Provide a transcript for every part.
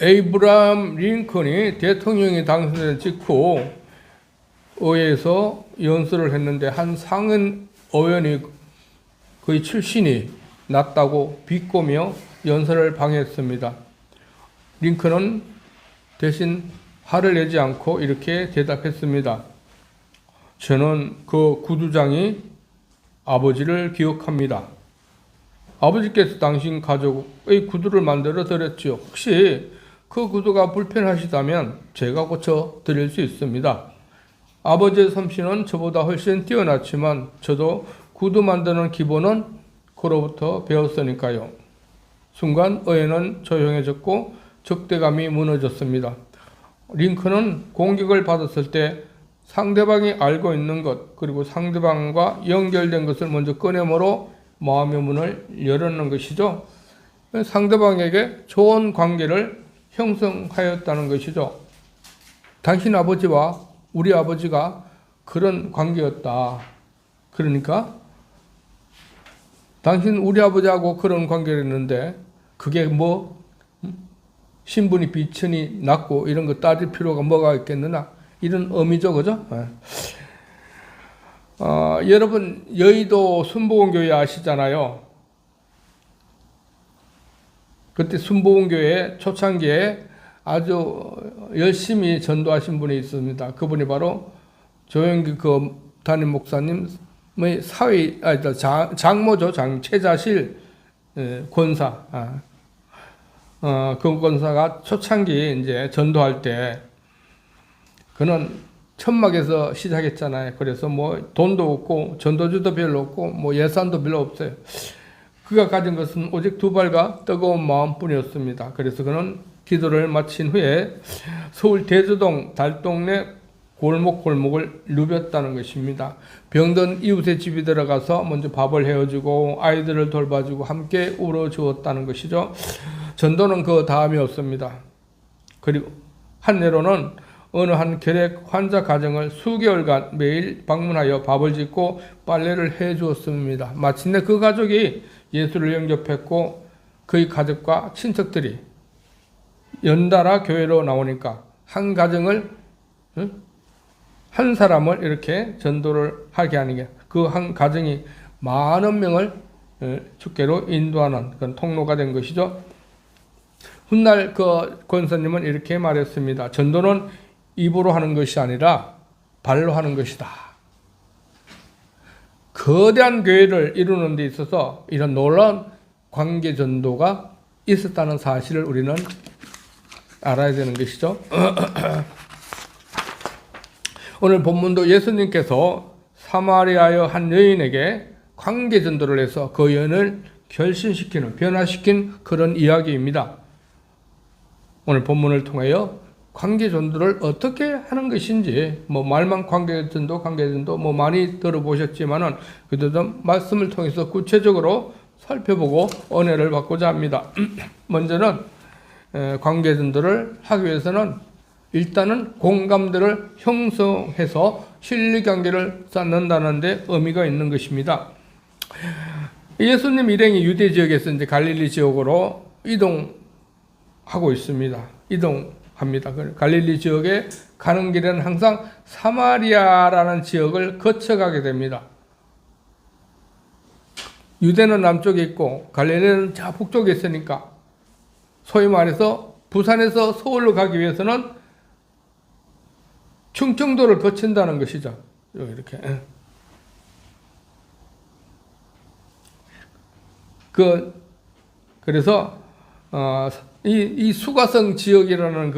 에이브라함 링컨이 대통령이 당선된 직후 의회에서 연설을 했는데 한 상원 의원이 거의 출신이 낮다고 비꼬며 연설을 방해했습니다. 링컨은 대신 화를 내지 않고 이렇게 대답했습니다. 저는 그 구두장이 아버지를 기억합니다. 아버지께서 당신 가족의 구두를 만들어 드렸지요. 혹시 그 구두가 불편하시다면 제가 고쳐 드릴 수 있습니다. 아버지의 솜씨는 저보다 훨씬 뛰어났지만 저도 구두 만드는 기본은 그로부터 배웠으니까요. 순간 의회는 조용해졌고 적대감이 무너졌습니다. 링컨은 공격을 받았을 때 상대방이 알고 있는 것 그리고 상대방과 연결된 것을 먼저 꺼내므로 마음의 문을 열었는 것이죠. 상대방에게 좋은 관계를 형성하였다는 것이죠. 당신 아버지와 우리 아버지가 그런 관계였다. 그러니까 당신 우리 아버지하고 그런 관계를 했는데 그게 뭐 신분이 비천이 낮고 이런 거 따질 필요가 뭐가 있겠느냐 이런 의미죠, 그죠? 여러분 여의도 순복음교회 아시잖아요. 그때 순복음교회 초창기에 아주 열심히 전도하신 분이 있습니다. 그분이 바로 조영기 그 담임 목사님의 장모죠, 최자실 권사. 그 권사가 초창기 이제 전도할 때 그는 천막에서 시작했잖아요. 그래서 뭐 돈도 없고 전도주도 별로 없고 뭐 예산도 별로 없어요. 그가 가진 것은 오직 두 발과 뜨거운 마음뿐이었습니다. 그래서 그는 기도를 마친 후에 서울 대저동 달동네 골목골목을 누볐다는 것입니다. 병든 이웃의 집에 들어가서 먼저 밥을 해주고 아이들을 돌봐주고 함께 울어주었다는 것이죠. 전도는 그 다음이었습니다. 그리고 한내로는 어느 한 결핵 환자 가정을 수개월간 매일 방문하여 밥을 짓고 빨래를 해주었습니다. 마침내 그 가족이 예수를 영접했고 그의 가족과 친척들이 연달아 교회로 나오니까 한 가정을 한 사람을 이렇게 전도를 하게 하는 게 그 한 가정이 많은 명을 주께로 인도하는 그런 통로가 된 것이죠. 훗날 그 권사님은 이렇게 말했습니다. 전도는 입으로 하는 것이 아니라 발로 하는 것이다. 거대한 교회를 이루는 데 있어서 이런 놀라운 관계 전도가 있었다는 사실을 우리는 알아야 되는 것이죠. 오늘 본문도 예수님께서 사마리아의 한 여인에게 관계 전도를 해서 그 여인을 결신시키는, 변화시킨 그런 이야기입니다. 오늘 본문을 통하여 관계 전도를 어떻게 하는 것인지, 뭐 말만 관계 전도 뭐 많이 들어보셨지만은 그래도 좀 말씀을 통해서 구체적으로 살펴보고 은혜를 받고자 합니다. 먼저는 관계 전도를 하기 위해서는 일단은 공감대를 형성해서 신뢰관계를 쌓는다는 데 의미가 있는 것입니다. 예수님 일행이 유대 지역에서 이제 갈릴리 지역으로 이동하고 있습니다. 이동합니다. 갈릴리 지역에 가는 길에는 항상 사마리아라는 지역을 거쳐가게 됩니다. 유대는 남쪽에 있고 갈릴리는 저 북쪽에 있으니까 소위 말해서 부산에서 서울로 가기 위해서는 충청도를 거친다는 것이죠. 이렇게. 그래서 이 수가성 지역이라는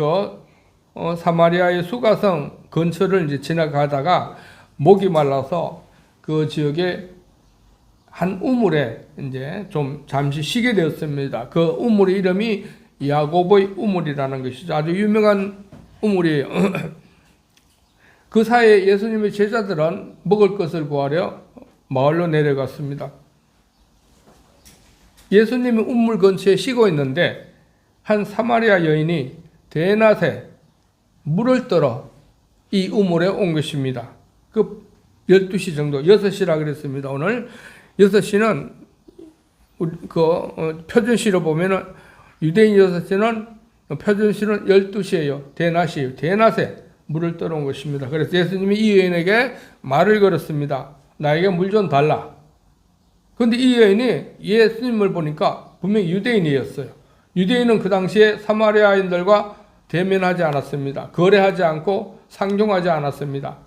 사마리아의 수가성 근처를 이제 지나가다가 목이 말라서 그 지역에 한 우물에 이제 좀 잠시 쉬게 되었습니다. 그 우물의 이름이 야곱의 우물이라는 것이죠. 아주 유명한 우물이에요. 그 사이에 예수님의 제자들은 먹을 것을 구하려 마을로 내려갔습니다. 예수님이 우물 근처에 쉬고 있는데 한 사마리아 여인이 대낮에 물을 떠러 이 우물에 온 것입니다. 그 12시 정도, 6시라 그랬습니다. 오늘 6시는 표준시로 보면은 유대인 6시는 표준시는 12시예요. 대낮이에요. 대낮에 물을 떠놓은 것입니다. 그래서 예수님이 이 여인에게 말을 걸었습니다. 나에게 물 좀 달라. 그런데 이 여인이 예수님을 보니까 분명히 유대인이었어요. 유대인은 그 당시에 사마리아인들과 대면하지 않았습니다. 거래하지 않고 상종하지 않았습니다.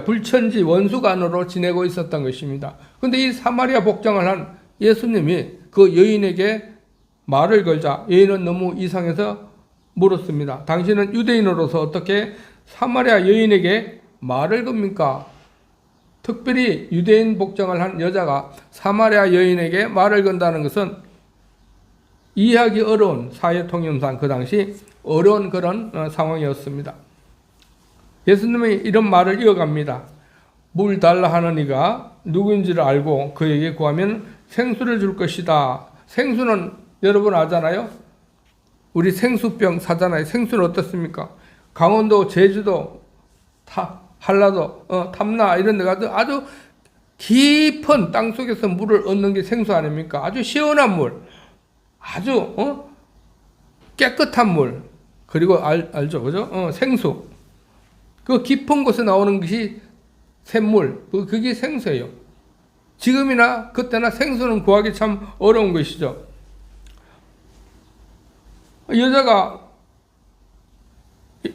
불천지 원수간으로 지내고 있었던 것입니다. 그런데 이 사마리아 복장을 한 예수님이 그 여인에게 말을 걸자 여인은 너무 이상해서 물었습니다. 당신은 유대인으로서 어떻게 사마리아 여인에게 말을 겁니까? 특별히 유대인 복장을 한 여자가 사마리아 여인에게 말을 건다는 것은 이해하기 어려운 사회통념상 그 당시 어려운 그런 상황이었습니다. 예수님이 이런 말을 이어갑니다. 물 달라 하는 이가 누구인지를 알고 그에게 구하면 생수를 줄 것이다. 생수는 여러분 아잖아요. 우리 생수병 사잖아요. 생수는 어떻습니까? 강원도, 제주도, 한라도, 탐나 이런 데가 아주 깊은 땅속에서 물을 얻는 게 생수 아닙니까? 아주 시원한 물, 아주 깨끗한 물, 그리고 알죠, 그죠? 생수. 그 깊은 곳에 나오는 것이 샘물, 그게 생수예요. 지금이나 그때나 생수는 구하기 참 어려운 것이죠. 여자가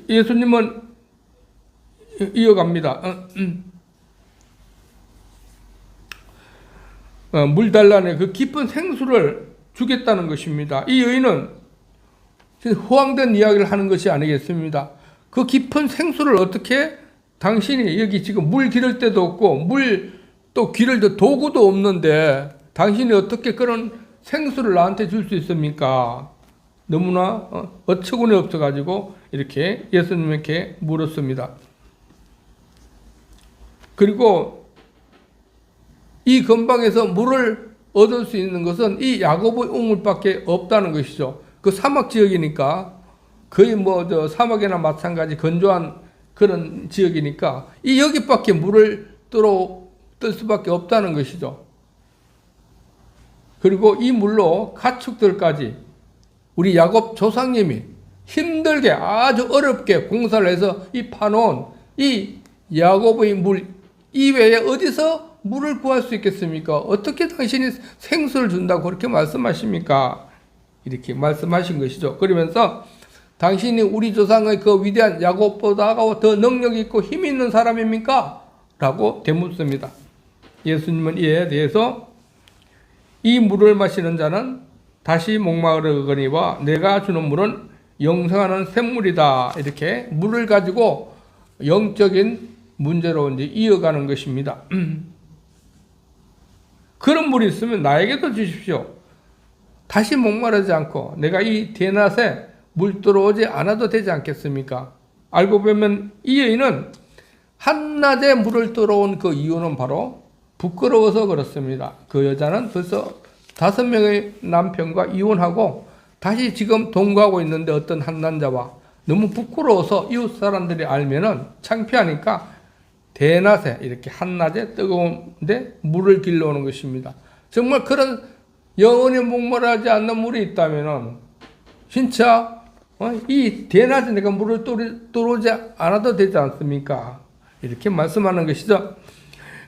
예수님은 이어갑니다. 물 달라네 그 깊은 생수를 주겠다는 것입니다. 이 여인은 허황된 이야기를 하는 것이 아니겠습니다. 그 깊은 생수를 어떻게 당신이 여기 지금 물 기를 데도 없고 물 또 기를 데 도구도 없는데 당신이 어떻게 그런 생수를 나한테 줄 수 있습니까? 너무나 어처구니 없어가지고 이렇게 예수님께 물었습니다. 그리고 이 근방에서 물을 얻을 수 있는 것은 이 야곱의 우물밖에 없다는 것이죠. 그 사막 지역이니까 거의 사막이나 마찬가지 건조한 그런 지역이니까 이 여기밖에 물을 뜰 수밖에 없다는 것이죠. 그리고 이 물로 가축들까지 우리 야곱 조상님이 힘들게 아주 어렵게 공사를 해서 이 파놓은 이 야곱의 물 이외에 어디서 물을 구할 수 있겠습니까? 어떻게 당신이 생수를 준다고 그렇게 말씀하십니까? 이렇게 말씀하신 것이죠. 그러면서 당신이 우리 조상의 그 위대한 야곱보다 더 능력 있고 힘 있는 사람입니까? 라고 되묻습니다. 예수님은 이에 대해서 이 물을 마시는 자는 다시 목마르거니와 내가 주는 물은 영생하는 샘물이다. 이렇게 물을 가지고 영적인 문제로 이제 이어가는 것입니다. 그런 물이 있으면 나에게도 주십시오. 다시 목마르지 않고 내가 이 대낮에 물 들어오지 않아도 되지 않겠습니까? 알고 보면 이 여인은 한낮에 물을 들어온 그 이유는 바로 부끄러워서 그렇습니다. 그 여자는 벌써 5명의 남편과 이혼하고 다시 지금 동거하고 있는데 어떤 한 남자와 너무 부끄러워서 이웃 사람들이 알면은 창피하니까 대낮에 이렇게 한낮에 뜨거운데 물을 길러오는 것입니다. 정말 그런 영원히 목마르지 않는 물이 있다면은 진짜 이 대낮에 내가 물을 들어오지 않아도 되지 않습니까? 이렇게 말씀하는 것이죠.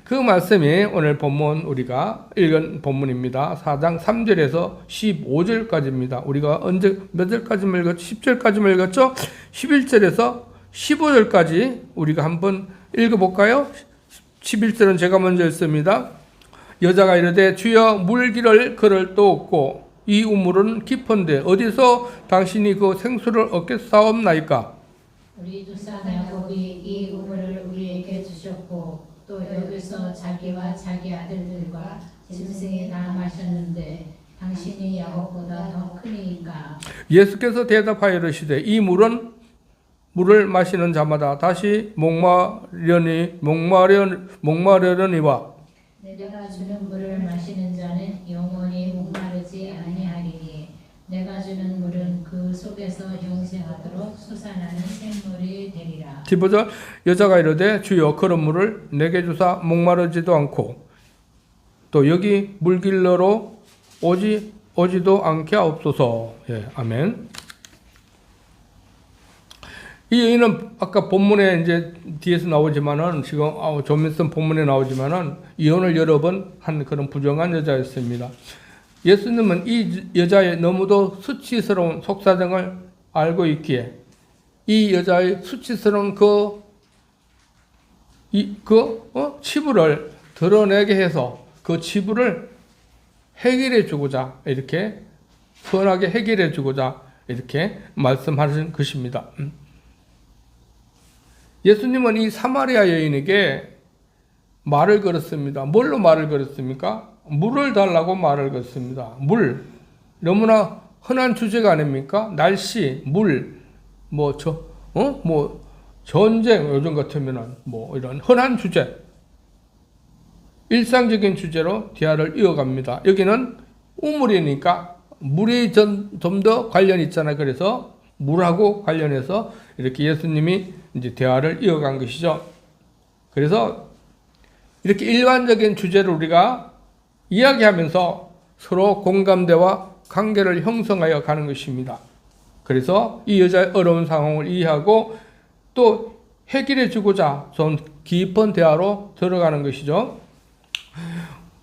그 말씀이 오늘 본문 우리가 읽은 본문입니다. 4장 3절에서 15절까지입니다. 우리가 언제 몇 절까지 읽었죠? 10절까지 읽었죠? 11절에서 15절까지 우리가 한번 읽어볼까요? 11절은 제가 먼저 읽습니다. 여자가 이르되 주여 물기를 그럴 도 없고 이 우물은 깊은데 어디서 당신이 그 생수를 얻겠사옵나이까? 우리 조상 야곱이 이 우물을 우리에게 주셨고 또 여기서 자기와 자기 아들들과 짐승이 다 마셨는데 당신이 야곱보다 더 크니까. 예수께서 대답하여 이르시되 이 물은 물을 마시는 자마다 다시 목마르려니와 내가 주는 물을 마시는 자는 영원히 목마르지 아니하리니 내가 주는 물은 그 속에서 영생하도록 솟아나는 샘물이 되리라. 15절 여자가 이르되 주여 그런 물을 내게 주사 목마르지도 않고 또 여기 물길러로 오지 오지도 않게 하옵소서. 예, 아멘. 이 여인은 아까 본문에 이제 뒤에서 나오지만은 지금 조민선 본문에 나오지만은 이혼을 여러 번 한 그런 부정한 여자였습니다. 예수님은 이 여자의 너무도 수치스러운 속사정을 알고 있기에 이 여자의 수치스러운 치부를 드러내게 해서 그 치부를 해결해 주고자 이렇게 선하게 해결해 주고자 이렇게 말씀하신 것입니다. 예수님은 이 사마리아 여인에게 말을 걸었습니다. 뭘로 말을 걸었습니까? 물을 달라고 말을 걸었습니다. 물. 너무나 흔한 주제가 아닙니까? 날씨, 물, 전쟁, 요즘 같으면은 이런 흔한 주제. 일상적인 주제로 대화를 이어갑니다. 여기는 우물이니까 물이 좀 더 관련이 있잖아요. 그래서 물하고 관련해서 이렇게 예수님이 이제 대화를 이어간 것이죠. 그래서 이렇게 일반적인 주제를 우리가 이야기하면서 서로 공감대와 관계를 형성하여 가는 것입니다. 그래서 이 여자의 어려운 상황을 이해하고 또 해결해 주고자 좀 깊은 대화로 들어가는 것이죠.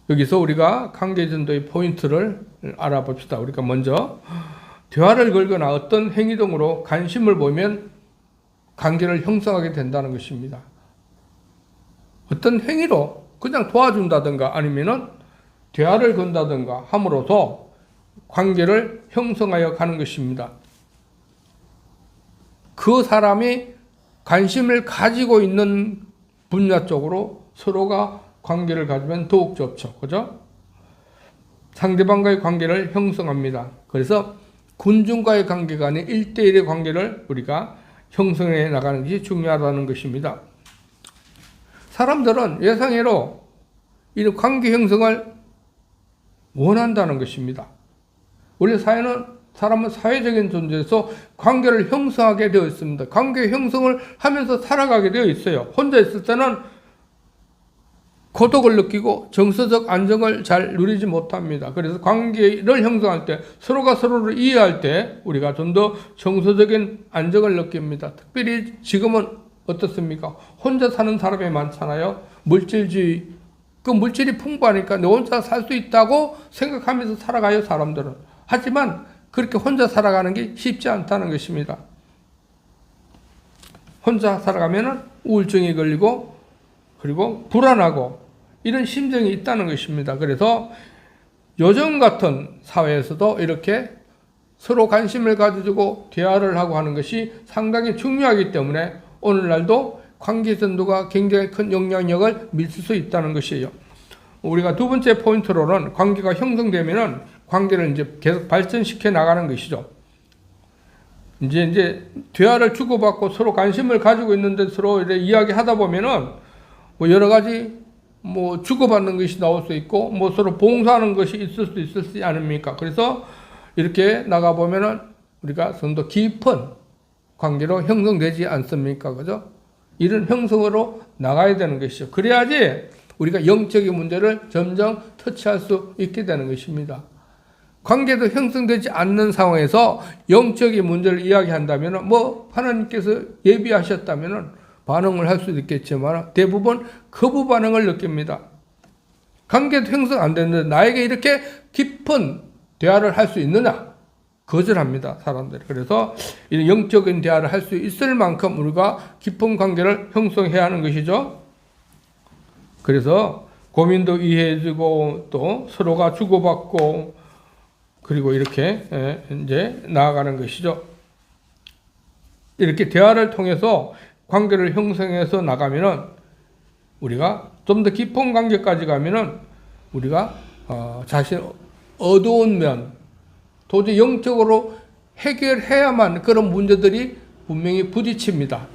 여기서 우리가 관계전도의 포인트를 알아봅시다. 우리가 먼저 대화를 걸거나 어떤 행위 등으로 관심을 보이면 관계를 형성하게 된다는 것입니다. 어떤 행위로 그냥 도와준다든가 아니면은 대화를 건다든가 함으로써 관계를 형성하여 가는 것입니다. 그 사람이 관심을 가지고 있는 분야 쪽으로 서로가 관계를 가지면 더욱 좋죠. 그죠? 상대방과의 관계를 형성합니다. 그래서 군중과의 관계가 아닌 1대1의 관계를 우리가 형성해 나가는 것이 중요하다는 것입니다. 사람들은 예상외로 이런 관계 형성을 원한다는 것입니다. 원래 사람은 사회적인 존재에서 관계를 형성하게 되어 있습니다. 관계 형성을 하면서 살아가게 되어 있어요. 혼자 있을 때는 고독을 느끼고 정서적 안정을 잘 누리지 못합니다. 그래서 관계를 형성할 때 서로가 서로를 이해할 때 우리가 좀 더 정서적인 안정을 느낍니다. 특별히 지금은 어떻습니까? 혼자 사는 사람이 많잖아요. 물질주의. 그 물질이 풍부하니까 내 혼자 살 수 있다고 생각하면서 살아가요, 사람들은. 하지만 그렇게 혼자 살아가는 게 쉽지 않다는 것입니다. 혼자 살아가면은 우울증이 걸리고 그리고 불안하고 이런 심정이 있다는 것입니다. 그래서 요즘 같은 사회에서도 이렇게 서로 관심을 가져주고 대화를 하고 하는 것이 상당히 중요하기 때문에 오늘날도 관계전도가 굉장히 큰 영향력을 미칠 수 있다는 것이에요. 우리가 두 번째 포인트로는 관계가 형성되면은 관계를 이제 계속 발전시켜 나가는 것이죠. 이제 대화를 주고받고 서로 관심을 가지고 있는데 서로 이렇게 이야기하다 보면은 여러 가지 주고받는 것이 나올 수 있고 서로 봉사하는 것이 있을 수 있지 않습니까? 그래서 이렇게 나가보면은 우리가 좀 더 깊은 관계로 형성되지 않습니까? 그죠? 이런 형성으로 나가야 되는 것이죠. 그래야지 우리가 영적인 문제를 점점 터치할 수 있게 되는 것입니다. 관계도 형성되지 않는 상황에서 영적인 문제를 이야기한다면은 하나님께서 예비하셨다면은 반응을 할 수도 있겠지만 대부분 거부 반응을 느낍니다. 관계도 형성 안 되는데 나에게 이렇게 깊은 대화를 할 수 있느냐? 거절합니다, 사람들이. 그래서 이 영적인 대화를 할 수 있을 만큼 우리가 깊은 관계를 형성해야 하는 것이죠. 그래서 고민도 이해해주고 또 서로가 주고받고 그리고 이렇게 이제 나아가는 것이죠. 이렇게 대화를 통해서 관계를 형성해서 나가면은 우리가 좀 더 깊은 관계까지 가면은 우리가 자신 어두운 면 도저히 영적으로 해결해야만 그런 문제들이 분명히 부딪힙니다.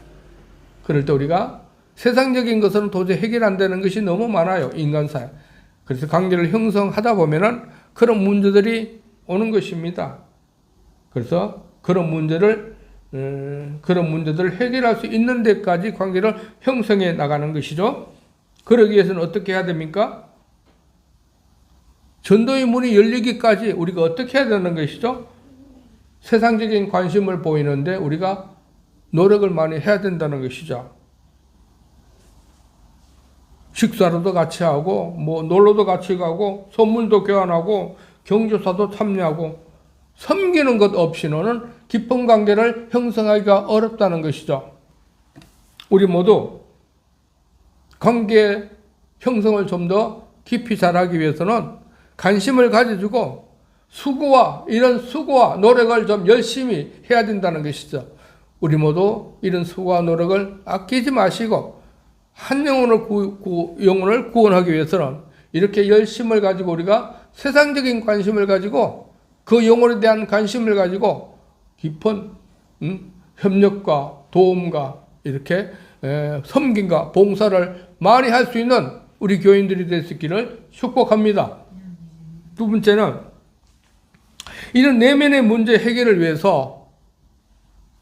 그럴 때 우리가 세상적인 것은 도저히 해결 안 되는 것이 너무 많아요, 인간사에. 그래서 관계를 형성하다 보면은 그런 문제들이 오는 것입니다. 그래서 그런 문제들을 해결할 수 있는 데까지 관계를 형성해 나가는 것이죠. 그러기 위해서는 어떻게 해야 됩니까? 전도의 문이 열리기까지 우리가 어떻게 해야 되는 것이죠? 세상적인 관심을 보이는데 우리가 노력을 많이 해야 된다는 것이죠. 식사로도 같이 하고, 뭐 놀러도 같이 가고, 선물도 교환하고, 경조사도 참여하고, 섬기는 것 없이는 깊은 관계를 형성하기가 어렵다는 것이죠. 우리 모두 관계 형성을 좀 더 깊이 잘하기 위해서는 관심을 가져주고 이런 수고와 노력을 좀 열심히 해야 된다는 것이죠. 우리 모두 이런 수고와 노력을 아끼지 마시고 한 영혼을 구원하기 위해서는 이렇게 열심을 가지고 우리가 세상적인 관심을 가지고 그 영혼에 대한 관심을 가지고 깊은 협력과 도움과 이렇게 섬김과 봉사를 많이 할 수 있는 우리 교인들이 될 수 있기를 축복합니다. 두 번째는 이런 내면의 문제 해결을 위해서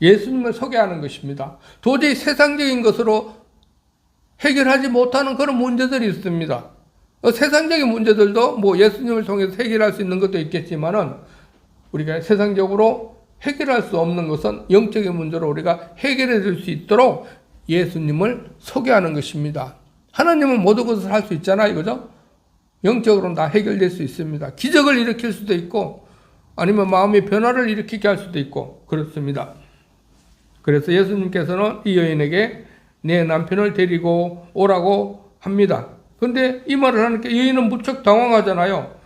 예수님을 소개하는 것입니다. 도저히 세상적인 것으로 해결하지 못하는 그런 문제들이 있습니다. 세상적인 문제들도 뭐 예수님을 통해서 해결할 수 있는 것도 있겠지만은 우리가 세상적으로 해결할 수 없는 것은 영적인 문제로 우리가 해결해 줄 수 있도록 예수님을 소개하는 것입니다. 하나님은 모든 것을 할 수 있잖아요. 그죠? 영적으로는 다 해결될 수 있습니다. 기적을 일으킬 수도 있고 아니면 마음의 변화를 일으키게 할 수도 있고 그렇습니다. 그래서 예수님께서는 이 여인에게 내 남편을 데리고 오라고 합니다. 그런데 이 말을 하니까 여인은 무척 당황하잖아요.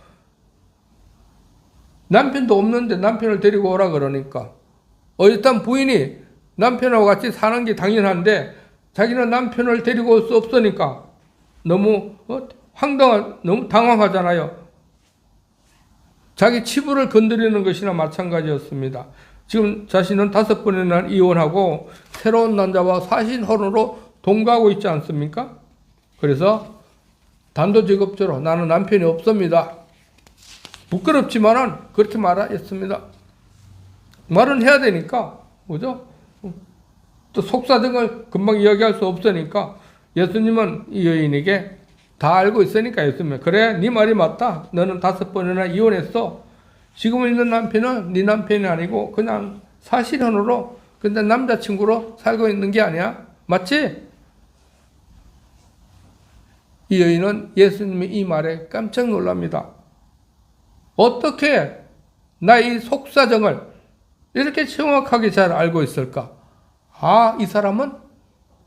남편도 없는데 남편을 데리고 오라 그러니까. 일단 부인이 남편하고 같이 사는 게 당연한데 자기는 남편을 데리고 올 수 없으니까 너무 너무 당황하잖아요. 자기 치부를 건드리는 것이나 마찬가지였습니다. 지금 자신은 5번이나 이혼하고 새로운 남자와 사신혼으로 동거하고 있지 않습니까? 그래서 단도직입적으로 나는 남편이 없습니다. 부끄럽지만은 그렇게 말했습니다. 말은 해야 되니까, 그죠? 또 속사정을 금방 이야기할 수 없으니까 예수님은 이 여인에게 다 알고 있으니까 예수님은 그래, 네 말이 맞다. 너는 5번이나 이혼했어. 지금 있는 남편은 네 남편이 아니고 그냥 사실혼으로 근데 남자친구로 살고 있는 게 아니야. 맞지? 이 여인은 예수님의 이 말에 깜짝 놀랍니다. 어떻게 나의 속사정을 이렇게 정확하게 잘 알고 있을까? 아, 이 사람은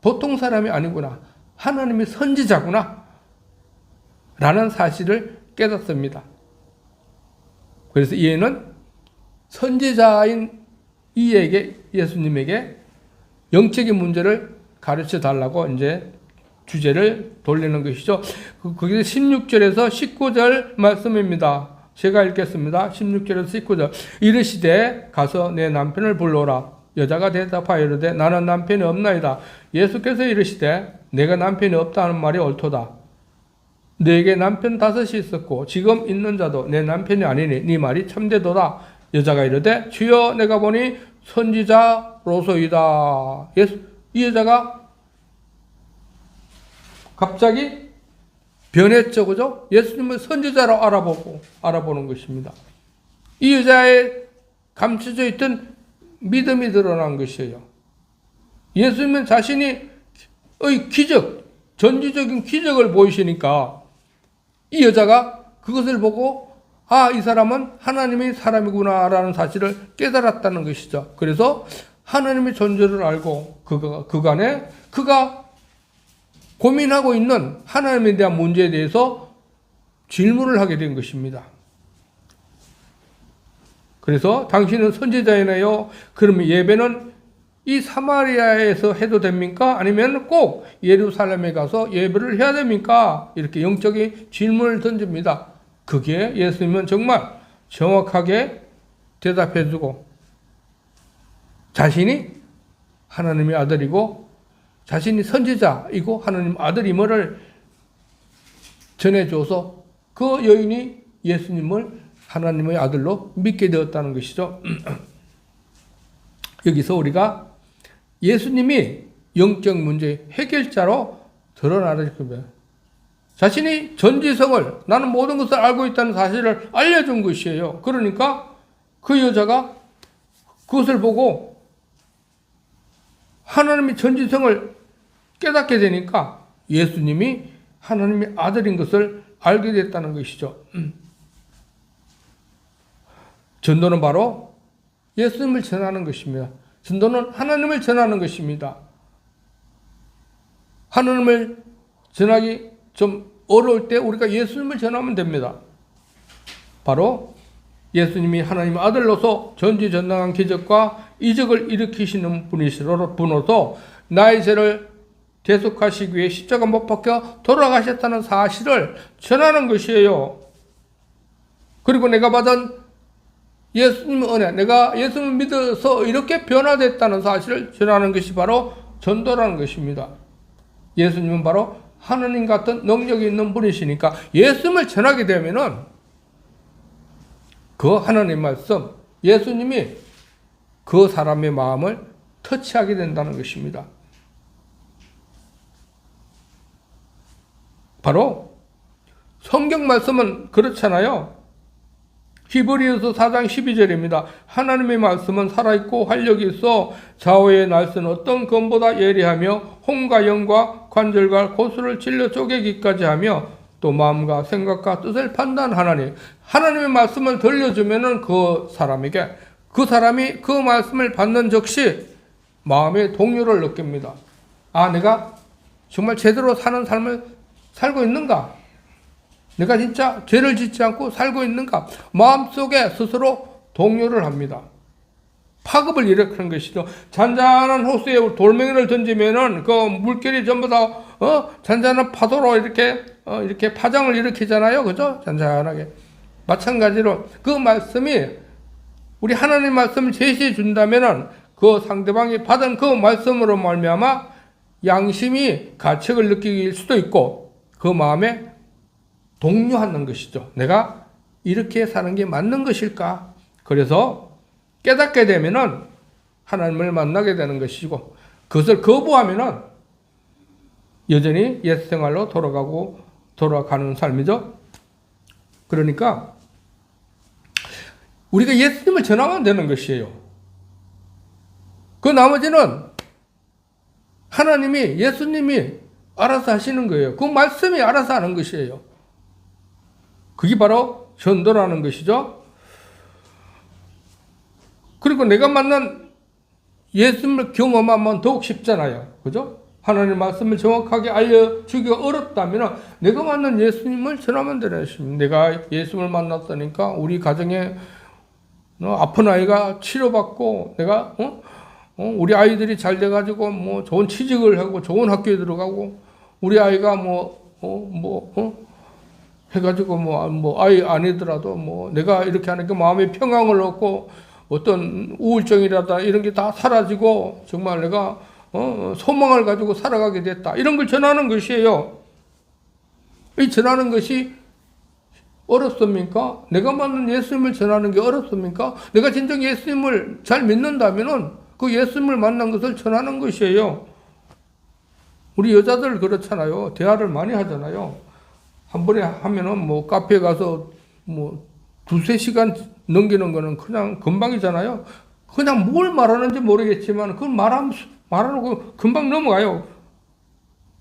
보통 사람이 아니구나. 하나님의 선지자구나. 라는 사실을 깨닫습니다. 그래서 이에는 선지자인 예수님에게 영적인 문제를 가르쳐 달라고 이제 주제를 돌리는 것이죠. 거기서 16절에서 19절 말씀입니다. 제가 읽겠습니다. 16절에서 19절. 이르시되 가서 내 남편을 불러오라. 여자가 대답하여 이르되 나는 남편이 없나이다. 예수께서 이르시되 내가 남편이 없다는 말이 옳도다. 너에게 남편 5이 있었고 지금 있는 자도 내 남편이 아니니 네 말이 참되도다. 여자가 이르되 주여 내가 보니 선지자로소이다. 이 여자가 갑자기 변했죠. 그죠? 예수님을 선지자로 알아보는 것입니다. 이 여자의 감춰져 있던 믿음이 드러난 것이에요. 예수님은 자신이 전지적인 기적을 보이시니까 이 여자가 그것을 보고 이 사람은 하나님의 사람이구나 라는 사실을 깨달았다는 것이죠. 그래서 하나님의 존재를 알고 그가 고민하고 있는 하나님에 대한 문제에 대해서 질문을 하게 된 것입니다. 그래서 당신은 선지자이네요. 그러면 예배는 이 사마리아에서 해도 됩니까? 아니면 꼭 예루살렘에 가서 예배를 해야 됩니까? 이렇게 영적인 질문을 던집니다. 그게 예수님은 정말 정확하게 대답해주고 자신이 하나님의 아들이고 자신이 선지자이고 하나님 아들임을 전해줘서 그 여인이 예수님을 하나님의 아들로 믿게 되었다는 것이죠. 여기서 우리가 예수님이 영적 문제 해결자로 드러나는 겁니다. 자신이 전지성을, 나는 모든 것을 알고 있다는 사실을 알려준 것이에요. 그러니까 그 여자가 그것을 보고 하나님의 전지성을 깨닫게 되니까 예수님이 하나님의 아들인 것을 알게 됐다는 것이죠. 전도는 바로 예수님을 전하는 것입니다. 전도는 하나님을 전하는 것입니다. 하나님을 전하기 좀 어려울 때 우리가 예수님을 전하면 됩니다. 바로 예수님이 하나님의 아들로서 전지전능한 기적과 이적을 일으키시는 분으로서 나의 죄를 대속하시기 위해 십자가 못 박혀 돌아가셨다는 사실을 전하는 것이에요. 그리고 내가 받은 예수님의 은혜, 내가 예수님을 믿어서 이렇게 변화됐다는 사실을 전하는 것이 바로 전도라는 것입니다. 예수님은 바로 하나님 같은 능력이 있는 분이시니까 예수님을 전하게 되면은 그 하나님 말씀, 예수님이 그 사람의 마음을 터치하게 된다는 것입니다. 바로 성경 말씀은 그렇잖아요. 히브리서 4장 12절입니다. 하나님의 말씀은 살아있고 활력이 있어 좌우의 날선 어떤 검보다 예리하며 혼과 영과 관절과 고수를 찔러 쪼개기까지 하며 또 마음과 생각과 뜻을 판단하나니 하나님의 말씀을 들려주면은 그 사람에게 그 사람이 그 말씀을 받는 즉시 마음의 동요를 느낍니다. 아, 내가 정말 제대로 사는 삶을 살고 있는가? 내가 진짜 죄를 짓지 않고 살고 있는가? 마음속에 스스로 동요를 합니다. 파급을 일으키는 것이죠. 잔잔한 호수에 돌멩이를 던지면은 그 물결이 전부 다 잔잔한 파도로 이렇게 파장을 일으키잖아요. 그죠? 잔잔하게. 마찬가지로 그 말씀이 우리 하나님 말씀을 제시해 준다면은 그 상대방이 받은 그 말씀으로 말미암아 양심이 가책을 느낄 수도 있고 그 마음에 동요하는 것이죠. 내가 이렇게 사는 게 맞는 것일까? 그래서 깨닫게 되면은 하나님을 만나게 되는 것이고 그것을 거부하면은 여전히 옛 생활로 돌아가는 삶이죠. 그러니까 우리가 예수님을 전하면 되는 것이에요. 그 나머지는 하나님이, 예수님이 알아서 하시는 거예요. 그 말씀이 알아서 하는 것이에요. 그게 바로 전도라는 것이죠. 그리고 내가 만난 예수님을 경험하면 더욱 쉽잖아요. 그죠? 하나님의 말씀을 정확하게 알려주기가 어렵다면 내가 만난 예수님을 전하면 되는 것입니다. 내가 예수님을 만났다니까 우리 가정에 아픈 아이가 치료받고 내가 우리 아이들이 잘 돼가지고 뭐 좋은 취직을 하고 좋은 학교에 들어가고 우리 아이가 해가지고 아이 아니더라도 내가 이렇게 하니까 마음의 평강을 얻고 어떤 우울증이라다 이런 게 다 사라지고 정말 내가 소망을 가지고 살아가게 됐다. 이런 걸 전하는 것이에요. 이 전하는 것이 어렵습니까? 내가 만난 예수님을 전하는 게 어렵습니까? 내가 진정 예수님을 잘 믿는다면은 그 예수님을 만난 것을 전하는 것이에요. 우리 여자들 그렇잖아요. 대화를 많이 하잖아요. 한 번에 하면은 카페에 가서 두세 시간 넘기는 거는 그냥 금방이잖아요. 그냥 뭘 말하는지 모르겠지만 그걸 말하고 금방 넘어가요.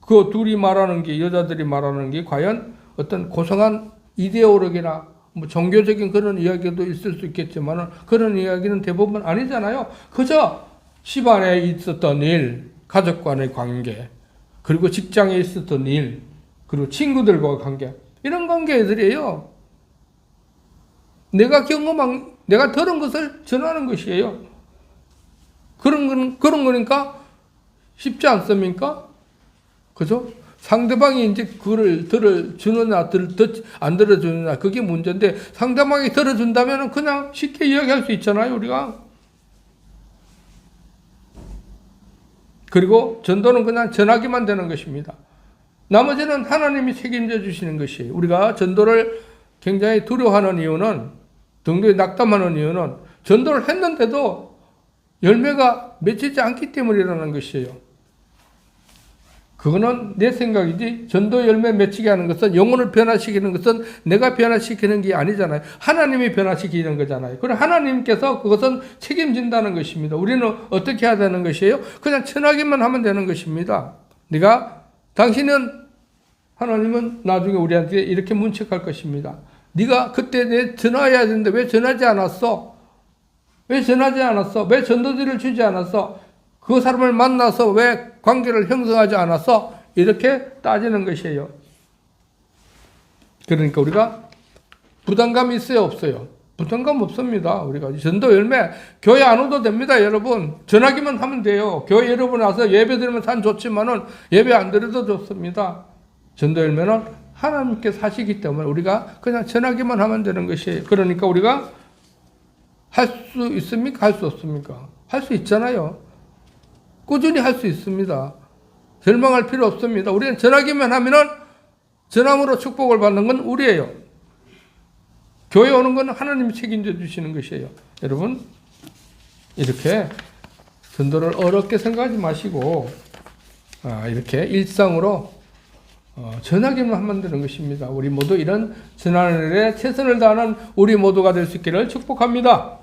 그 둘이 말하는 게, 여자들이 말하는 게 과연 어떤 고상한 이데올로기나 종교적인 그런 이야기도 있을 수 있겠지만 그런 이야기는 대부분 아니잖아요. 그저 집안에 있었던 일, 가족 간의 관계, 그리고 직장에 있었던 일, 그리고 친구들과의 관계, 이런 관계들이에요. 내가 경험한, 내가 들은 것을 전하는 것이에요. 그런 거니까 쉽지 않습니까? 그죠? 상대방이 이제 그걸 들어주느냐, 안 들어주느냐, 그게 문제인데, 상대방이 들어준다면 그냥 쉽게 이야기할 수 있잖아요, 우리가. 그리고 전도는 그냥 전하기만 되는 것입니다. 나머지는 하나님이 책임져 주시는 것이에요. 우리가 전도를 굉장히 두려워하는 이유는, 등도에 낙담하는 이유는 전도를 했는데도 열매가 맺히지 않기 때문이라는 것이에요. 그거는 내 생각이지. 전도 열매 맺히게 하는 것은, 영혼을 변화시키는 것은 내가 변화시키는 게 아니잖아요. 하나님이 변화시키는 거잖아요. 그럼 하나님께서 그것은 책임진다는 것입니다. 우리는 어떻게 해야 되는 것이에요? 그냥 전하기만 하면 되는 것입니다. 하나님은 나중에 우리한테 이렇게 문책할 것입니다. 네가 그때 내 전화해야 되는데 왜 전하지 않았어? 왜 전하지 않았어? 왜 전도지를 주지 않았어? 그 사람을 만나서 왜 관계를 형성하지 않았어? 이렇게 따지는 것이에요. 그러니까 우리가 부담감이 있어요, 없어요? 부담감 없습니다. 우리가 전도 열매, 교회 안 오도 됩니다, 여러분. 전하기만 하면 돼요. 교회 여러분 와서 예배 드리면 참 좋지만은 예배 안 드려도 좋습니다. 전도 열매는 하나님께서 하시기 때문에 우리가 그냥 전하기만 하면 되는 것이에요. 그러니까 우리가 할 수 있습니까? 할 수 없습니까? 할 수 있잖아요. 꾸준히 할 수 있습니다. 절망할 필요 없습니다. 우리는 전하기만 하면은 전함으로 축복을 받는 건 우리예요. 교회 오는 건 하나님이 책임져 주시는 것이에요. 여러분, 이렇게 전도를 어렵게 생각하지 마시고, 이렇게 일상으로 전하기만 하면 되는 것입니다. 우리 모두 이런 전하는 일에 최선을 다하는 우리 모두가 될 수 있기를 축복합니다.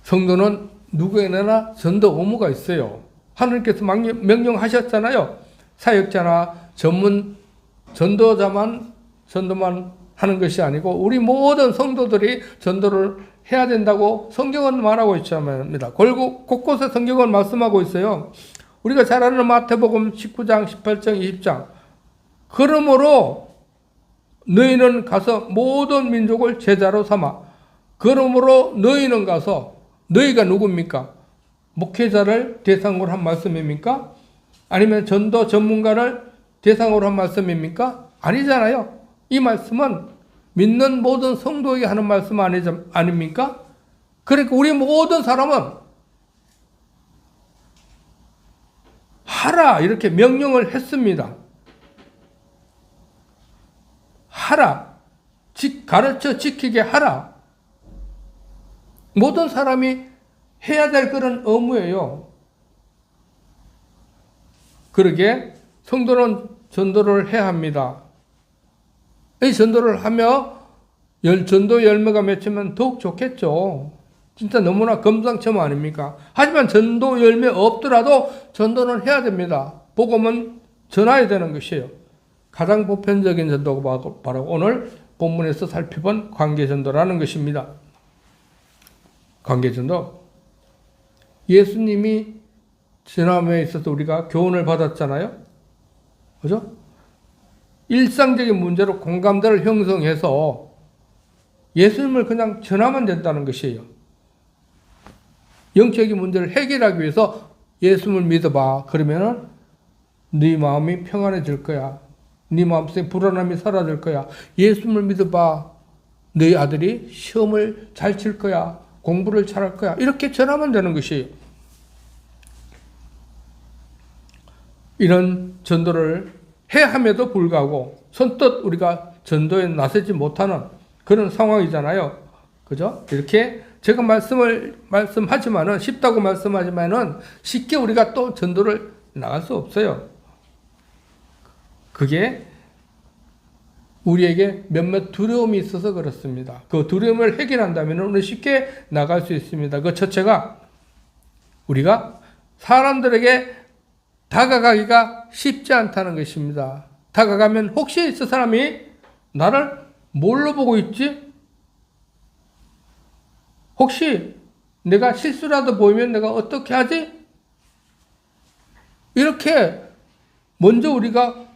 성도는 누구에게나 전도 의무가 있어요. 하나님께서 명령하셨잖아요. 사역자나 전도만 하는 것이 아니고 우리 모든 성도들이 전도를 해야 된다고 성경은 말하고 있습니다. 곳곳에 성경은 말씀하고 있어요. 우리가 잘 아는 마태복음 19장, 18장, 20장. 그러므로 너희는 가서 모든 민족을 제자로 삼아. 그러므로 너희는 가서, 너희가 누굽니까? 목회자를 대상으로 한 말씀입니까? 아니면 전도 전문가를 대상으로 한 말씀입니까? 아니잖아요. 이 말씀은 믿는 모든 성도에게 하는 말씀 아닙니까? 그러니까 우리 모든 사람은 하라 이렇게 명령을 했습니다. 하라. 가르쳐 지키게 하라. 모든 사람이 해야 될 그런 의무예요. 그러게 성도는 전도를 해야 합니다. 이 전도를 하며 전도 열매가 맺히면 더욱 좋겠죠. 진짜 너무나 금상첨화 아닙니까? 하지만 전도 열매 없더라도 전도는 해야 됩니다. 복음은 전해야 되는 것이에요. 가장 보편적인 전도가 바로 오늘 본문에서 살펴본 관계전도라는 것입니다. 관계전도. 예수님이 전함에 있어서 우리가 교훈을 받았잖아요. 그죠? 일상적인 문제로 공감대를 형성해서 예수님을 그냥 전하면 된다는 것이에요. 영적인 문제를 해결하기 위해서 예수님을 믿어봐. 그러면은 네 마음이 평안해질 거야. 네 마음속에 불안함이 사라질 거야. 예수님을 믿어봐. 너희 아들이 시험을 잘 칠 거야. 공부를 잘할 거야. 이렇게 전하면 되는 것이에요. 이런 전도를 해야 함에도 불구하고 선뜻 우리가 전도에 나서지 못하는 그런 상황이잖아요. 그죠? 이렇게 제가 말씀하지만은, 쉽다고 말씀하지만은 쉽게 우리가 또 전도를 나갈 수 없어요. 그게 우리에게 몇몇 두려움이 있어서 그렇습니다. 그 두려움을 해결한다면 우리 쉽게 나갈 수 있습니다. 그 첫째가 우리가 사람들에게 다가가기가 쉽지 않다는 것입니다. 다가가면 혹시 저 사람이 나를 뭘로 보고 있지? 혹시 내가 실수라도 보이면 내가 어떻게 하지? 이렇게 먼저 우리가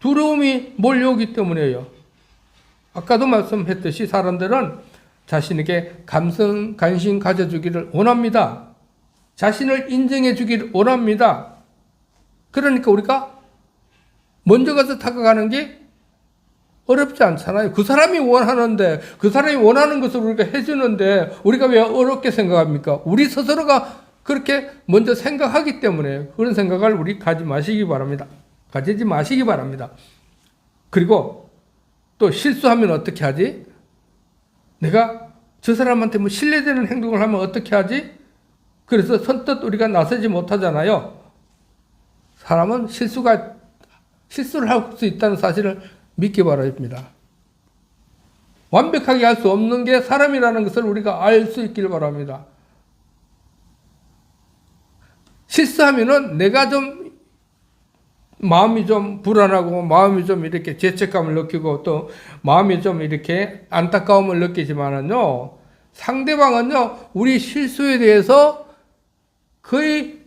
두려움이 몰려오기 때문이에요. 아까도 말씀했듯이 사람들은 자신에게 관심 가져주기를 원합니다. 자신을 인정해 주기를 원합니다. 그러니까 우리가 먼저 가서 다가가는 게 어렵지 않잖아요. 그 사람이 원하는데, 그 사람이 원하는 것을 우리가 해주는데 우리가 왜 어렵게 생각합니까? 우리 스스로가 그렇게 먼저 생각하기 때문에 그런 생각을 우리 가지지 마시기 바랍니다. 그리고 또 실수하면 어떻게 하지? 내가 저 사람한테 뭐 신뢰되는 행동을 하면 어떻게 하지? 그래서 선뜻 우리가 나서지 못하잖아요. 사람은 실수를 할 수 있다는 사실을 믿기 바랍니다. 완벽하게 할 수 없는 게 사람이라는 것을 우리가 알 수 있길 바랍니다. 실수하면은 내가 좀 마음이 좀 불안하고 마음이 좀 이렇게 죄책감을 느끼고 또 마음이 좀 이렇게 안타까움을 느끼지만은요, 상대방은요 우리 실수에 대해서 거의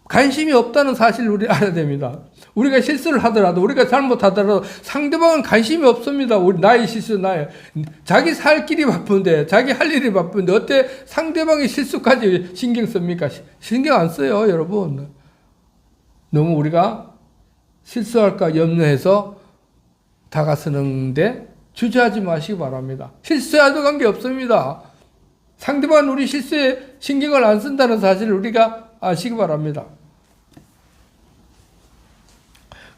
관심이 없다는 사실을 우리 알아야 됩니다. 우리가 실수를 하더라도 우리가 잘못하더라도 상대방은 관심이 없습니다. 우리 나의 실수 자기 살 길이 바쁜데 자기 할 일이 바쁜데 어때 상대방의 실수까지 신경 씁니까? 신경 안 써요, 여러분. 너무 우리가 실수할까 염려해서 다가서는데 주저하지 마시기 바랍니다. 실수해도 관계없습니다. 상대방은 우리 실수에 신경을 안 쓴다는 사실을 우리가 아시기 바랍니다.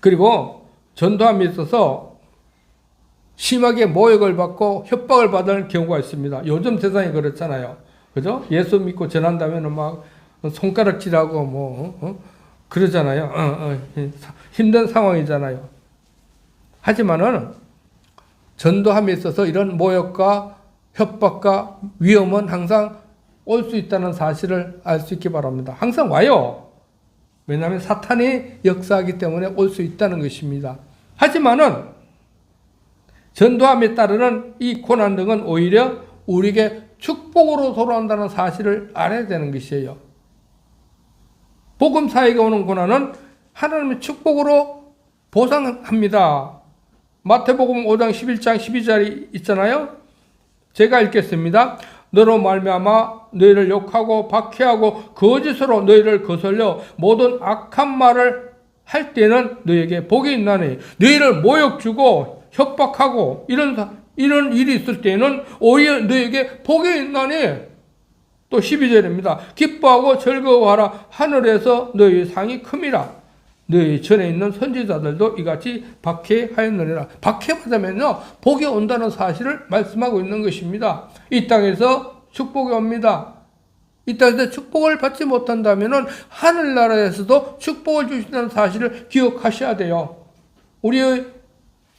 그리고 전도함에 있어서 심하게 모욕을 받고 협박을 받을 경우가 있습니다. 요즘 세상이 그렇잖아요. 그죠? 예수 믿고 전한다면 막 손가락질하고 그러잖아요. 힘든 상황이잖아요. 하지만은 전도함에 있어서 이런 모욕과 협박과 위험은 항상 올 수 있다는 사실을 알 수 있기 바랍니다. 항상 와요. 왜냐하면 사탄이 역사하기 때문에 올 수 있다는 것입니다. 하지만은 전도함에 따르는 이 고난 등은 오히려 우리에게 축복으로 돌아온다는 사실을 알아야 되는 것이에요. 복음 사역에 오는 고난은 하나님의 축복으로 보상합니다. 마태복음 5장 11장 12절이 있잖아요. 제가 읽겠습니다. 너로 말미암아 너희를 욕하고 박해하고 거짓으로 너희를 거슬려 모든 악한 말을 할 때는 너희에게 복이 있나니 너희를 모욕 주고 협박하고 이런 일이 있을 때는 오히려 너희에게 복이 있나니. 또 12절입니다. 기뻐하고 즐거워하라. 하늘에서 너희 상이 큼이라. 너희 전에 있는 선지자들도 이같이 박해하였느니라. 박해받으면요 복이 온다는 사실을 말씀하고 있는 것입니다. 이 땅에서 축복이 옵니다. 이 땅에서 축복을 받지 못한다면 하늘나라에서도 축복을 주신다는 사실을 기억하셔야 돼요. 우리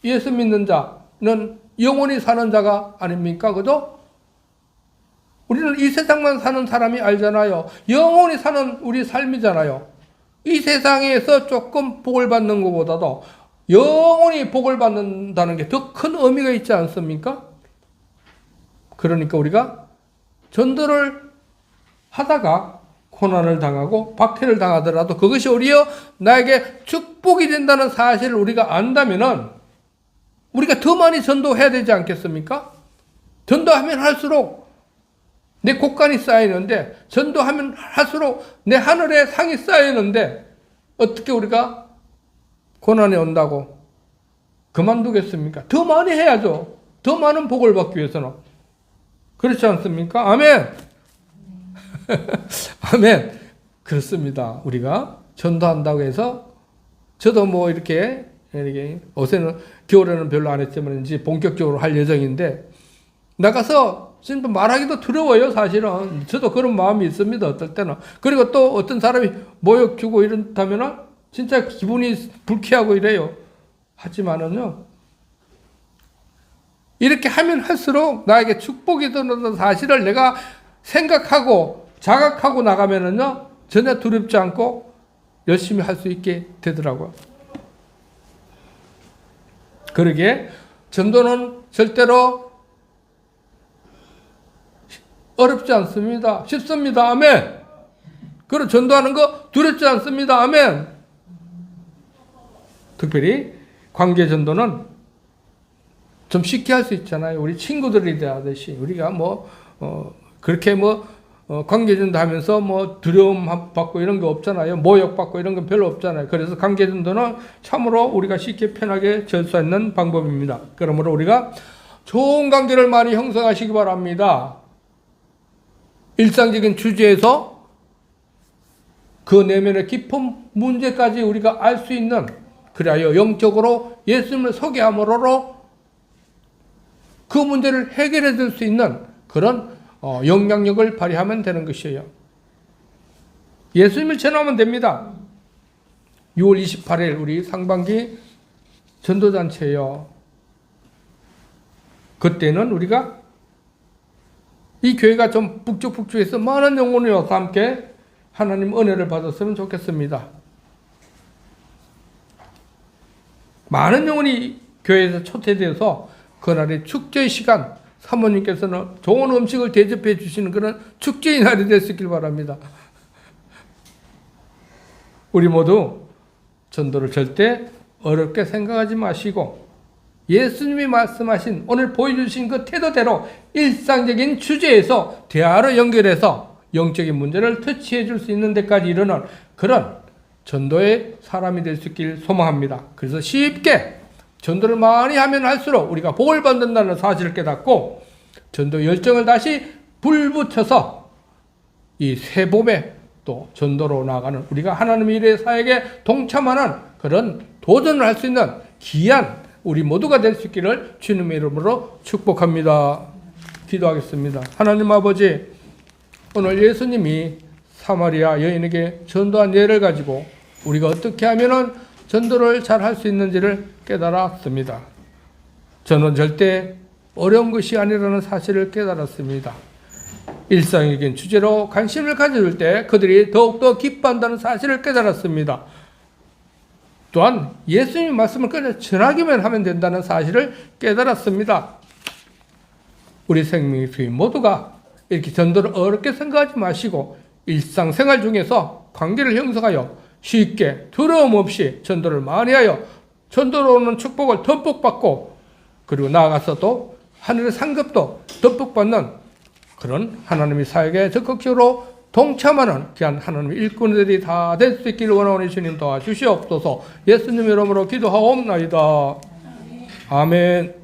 예수 믿는 자는 영원히 사는 자가 아닙니까? 그죠? 우리는 이 세상만 사는 사람이 알잖아요. 영원히 사는 우리 삶이잖아요. 이 세상에서 조금 복을 받는 것보다도 영원히 복을 받는다는 게 더 큰 의미가 있지 않습니까? 그러니까 우리가 전도를 하다가 고난을 당하고 박해를 당하더라도 그것이 오히려 나에게 축복이 된다는 사실을 우리가 안다면은 우리가 더 많이 전도해야 되지 않겠습니까? 전도하면 할수록 내 곡간이 쌓이는데 전도하면 할수록 내 하늘에 상이 쌓이는데 어떻게 우리가 고난이 온다고 그만두겠습니까? 더 많이 해야죠. 더 많은 복을 받기 위해서는. 그렇지 않습니까? 아멘. 아멘. 그렇습니다. 우리가 전도한다고 해서 저도 뭐 이렇게 요새는 겨울에는 별로 안 했지만 이제 본격적으로 할 예정인데 나가서 진짜 말하기도 두려워요, 사실은. 저도 그런 마음이 있습니다, 어떨 때는. 그리고 또 어떤 사람이 모욕 주고 이런다면은 진짜 기분이 불쾌하고 이래요. 하지만은요, 이렇게 하면 할수록 나에게 축복이 되는 사실을 내가 생각하고 자각하고 나가면은요, 전혀 두렵지 않고 열심히 할 수 있게 되더라고요. 그러기에 전도는 절대로 어렵지 않습니다. 쉽습니다. 아멘. 그리고 전도하는 거 두렵지 않습니다. 아멘. 특별히 관계 전도는 좀 쉽게 할 수 있잖아요. 우리 친구들이 대하듯이 우리가 그렇게 관계 전도 하면서 두려움 받고 이런 거 없잖아요. 모욕 받고 이런 건 별로 없잖아요. 그래서 관계 전도는 참으로 우리가 쉽게 편하게 될 수 있는 방법입니다. 그러므로 우리가 좋은 관계를 많이 형성하시기 바랍니다. 일상적인 주제에서 그 내면의 깊은 문제까지 우리가 알 수 있는, 그래야 영적으로 예수님을 소개함으로 그 문제를 해결해 줄 수 있는 그런 영향력을 발휘하면 되는 것이에요. 예수님을 전하면 됩니다. 6월 28일 우리 상반기 전도잔치예요. 그때는 우리가 이 교회가 좀 북적북적해서 많은 영혼이 와서 함께 하나님 은혜를 받았으면 좋겠습니다. 많은 영혼이 교회에서 초대되어서 그날의 축제의 시간, 사모님께서는 좋은 음식을 대접해 주시는 그런 축제의 날이 됐길 바랍니다. 우리 모두 전도를 절대 어렵게 생각하지 마시고 예수님이 말씀하신 오늘 보여주신 그 태도대로 일상적인 주제에서 대화로 연결해서 영적인 문제를 터치해 줄 수 있는 데까지 이르는 그런 전도의 사람이 될 수 있길 소망합니다. 그래서 쉽게 전도를 많이 하면 할수록 우리가 복을 받는다는 사실을 깨닫고 전도 열정을 다시 불붙여서 이 새 봄에 또 전도로 나가는 우리가 하나님의 일의 사역에 동참하는 그런 도전을 할 수 있는 귀한 우리 모두가 될 수 있기를 주님의 이름으로 축복합니다. 기도하겠습니다. 하나님 아버지, 오늘 예수님이 사마리아 여인에게 전도한 예를 가지고 우리가 어떻게 하면 전도를 잘 할 수 있는지를 깨달았습니다. 저는 절대 어려운 것이 아니라는 사실을 깨달았습니다. 일상적인 주제로 관심을 가져줄 때 그들이 더욱더 기뻐한다는 사실을 깨달았습니다. 또한 예수님의 말씀을 그냥 전하기만 하면 된다는 사실을 깨달았습니다. 우리 생명의 주인 모두가 이렇게 전도를 어렵게 생각하지 마시고 일상생활 중에서 관계를 형성하여 쉽게 두려움 없이 전도를 많이 하여 전도로 오는 축복을 듬뿍 받고 그리고 나아가서 또 하늘의 상급도 듬뿍 받는 그런 하나님의 사역에 적극적으로 동참하는 귀한 하나님의 일꾼들이 다 될 수 있기를 원하오니 주님 도와주시옵소서. 예수님 이름으로 기도하옵나이다. 아멘.